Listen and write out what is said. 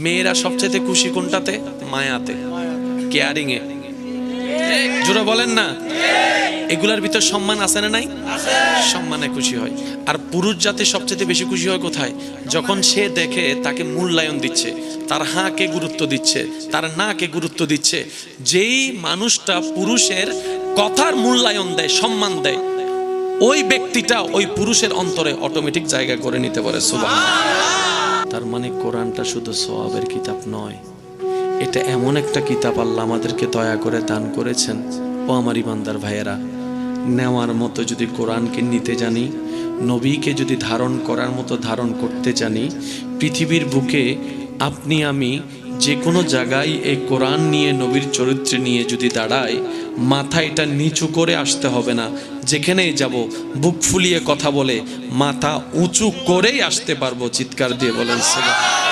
মেয়েরা সবচেয়ে খুশি কোনটাতে? মায়াতে, কেয়ারিং এ। জোরে বলেন না। এগুলার ভিতর সম্মান আছে না নাই? সম্মানে খুশি হয়। আর পুরুষ জাতি সবচেয়ে বেশি খুশি হয় কোথায়? যখন সে দেখে তাকে মূল্যায়ন দিচ্ছে, তার হাঁকে গুরুত্ব দিচ্ছে, তার নাকে গুরুত্ব দিচ্ছে। যেই মানুষটা পুরুষের কথার মূল্যায়ন দেয়, সম্মান দেয়, ওই ব্যক্তিটা ওই পুরুষের অন্তরে অটোমেটিক জায়গা করে নিতে পারে। সুবহানাল্লাহ। তার মানে কোরআনটা শুধু সওয়াবের কিতাব নয়, এটা এমন একটা কিতাব আল্লাহ আমাদেরকে দয়া করে দান করেছেন। ও আমার ইমানদার ভাইয়েরা, নেওয়ার মতো যদি কোরআনকে নিতে জানি, নবীকে যদি ধারণ করার মতো ধারণ করতে জানি, পৃথিবীর বুকে আপনি আমি যে কোনো জায়গায় এই কোরআন নিয়ে, নবীর চরিত্র নিয়ে যদি দাঁড়াই, মাথা এটা নিচু করে আসতে হবে না। যেখানেই যাব বুক ফুলিয়ে কথা বলে মাথা উঁচু করেই আসতে পারবো। চিৎকার দিয়ে বলেন সুবহানাল্লাহ।